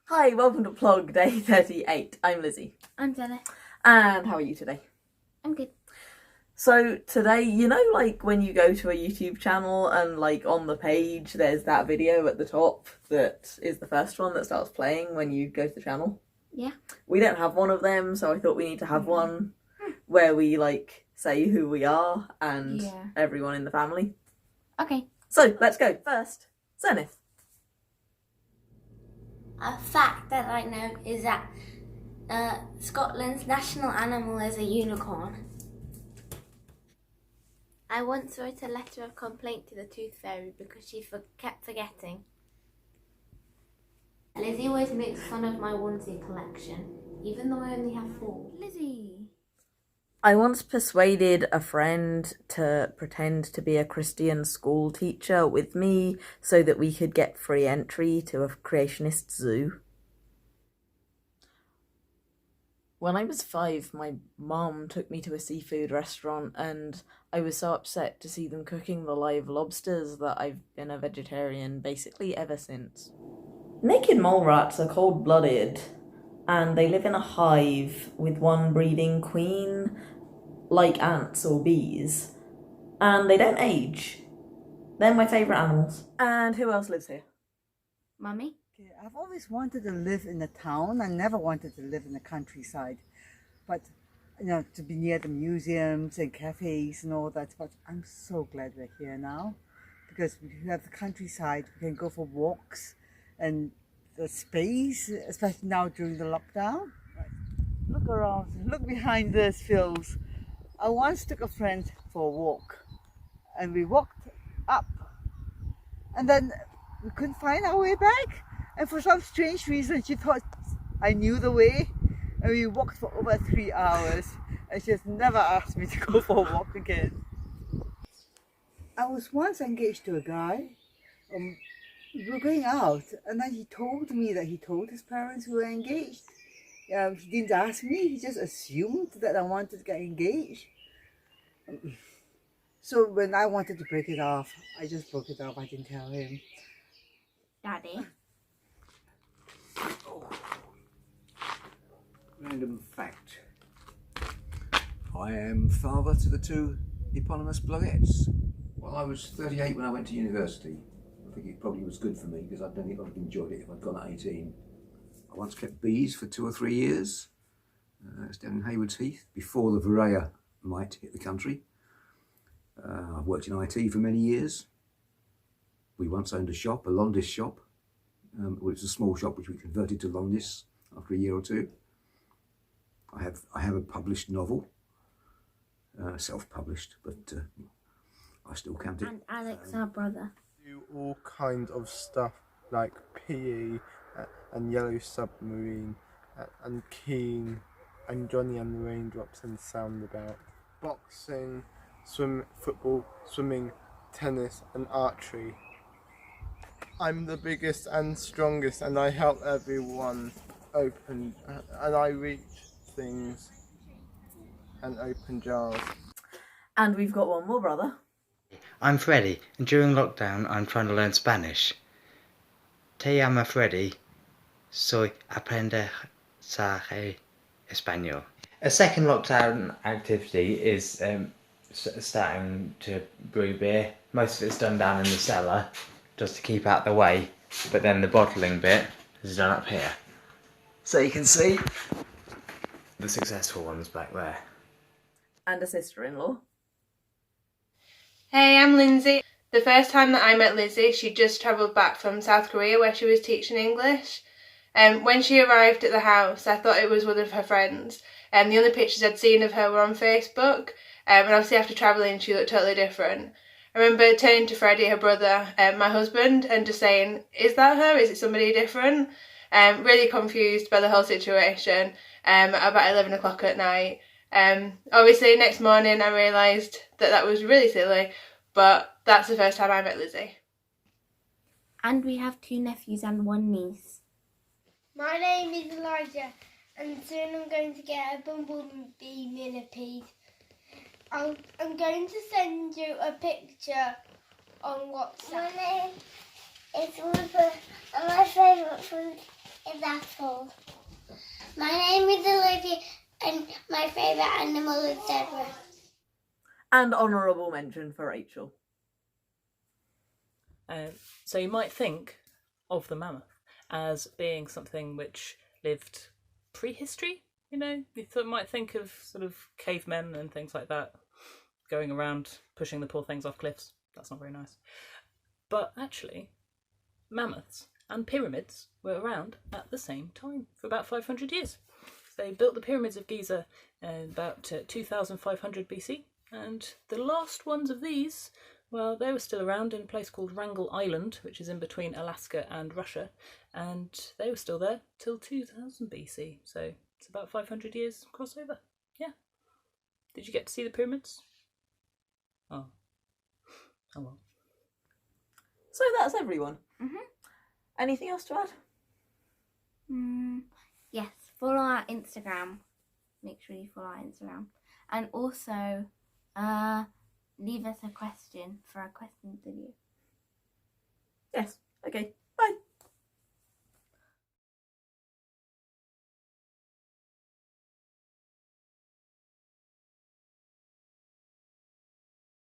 Hi, welcome to Plog Day 38. I'm Lizzie. I'm Zenith. And how are you today? I'm good. So today, like when you go to a YouTube channel and like on the page there's that video at the top that is the first one that starts playing when you go to the channel? Yeah. We don't have one of them, so I thought we need to have one where we like say who we are and everyone in the family. Okay. So let's go. First, Zenith. A fact that I know is that Scotland's national animal is a unicorn. I once wrote a letter of complaint to the Tooth Fairy because she kept forgetting. Lizzie always makes fun of my onesie collection, even though I only have 4. Lizzie! I once persuaded a friend to pretend to be a Christian school teacher with me so that we could get free entry to a creationist zoo. When I was 5, my mum took me to a seafood restaurant and I was so upset to see them cooking the live lobsters that I've been a vegetarian basically ever since. Naked mole rats are cold-blooded and they live in a hive with one breeding queen, like ants or bees, and they don't age. They're my favourite animals. And who else lives here? Mummy? Okay, I've always wanted to live in a town. I never wanted to live in the countryside. But, to be near the museums and cafes and all that. But I'm so glad we're here now. Because we have the countryside, we can go for walks and the space, especially now during the lockdown. Right. Look around, look behind these fields. I once took a friend for a walk and we walked up and then we couldn't find our way back. And for some strange reason, she thought I knew the way. And we walked for over 3 hours. And she has never asked me to go for a walk again. I was once engaged to a guy. We were going out. And then he told me that he told his parents we were engaged. He didn't ask me. He just assumed that I wanted to get engaged. So when I wanted to break it off, I just broke it off. I didn't tell him. Daddy? Random fact. I am father to the 2 eponymous blogettes. Well, I was 38 when I went to university. I think it probably was good for me because I don't think I'd have enjoyed it if I'd gone at 18. I once kept bees for 2 or 3 years. It's down in Haywards Heath before the Varroa mite hit the country. I've worked in IT for many years. We once owned a shop, a Londis shop. It was a small shop which we converted to Londis after a year or 2. I have a published novel, self-published, but I still count it. And Alex, our brother. Do all kind of stuff like PE and Yellow Submarine and Keen and Johnny and the Raindrops and Soundabout. Boxing, football, swimming, tennis and archery. I'm the biggest and strongest and I help everyone open and I reach things and open jars. And we've got one more brother. I'm Freddy, and during lockdown I'm trying to learn Spanish. Te llamo Freddy, soy aprendizaje español. A second lockdown activity is starting to brew beer. Most of it's done down in the cellar, just to keep out the way, but then the bottling bit is done up here. So you can see the successful ones back there. And a sister-in-law. Hey, I'm Lindsay. The first time that I met Lizzie, she just travelled back from South Korea where she was teaching English. When she arrived at the house, I thought it was one of her friends. The only pictures I'd seen of her were on Facebook. And obviously after travelling, she looked totally different. I remember turning to Freddie, her brother, my husband, and just saying, is that her? Is it somebody different? Really confused by the whole situation at about 11 o'clock at night. Obviously, next morning I realised that was really silly, but that's the first time I met Lizzie. And we have 2 nephews and 1 niece. My name is Elijah, and soon I'm going to get a bumblebee millipede. I'm going to send you a picture on WhatsApp. My name is Rupert, and my favourite food is apple. My name is Olivia, and my favourite animal is zebra. And honourable mention for Rachel. So you might think of the mammoth as being something which lived prehistory. You know, might think of sort of cavemen and things like that going around pushing the poor things off cliffs. That's not very nice. But actually, mammoths and pyramids were around at the same time for about 500 years. They built the pyramids of Giza in about 2500 BC, and the last ones of these, well, they were still around in a place called Wrangel Island, which is in between Alaska and Russia, and they were still there till 2000 BC, so it's about 500 years crossover. Yeah. Did you get to see the pyramids? Oh. Oh well. So that's everyone. Mhm. Anything else to add? Yes, follow our Instagram. Make sure you follow our Instagram. And also, leave us a question for our question video. Yes. Okay.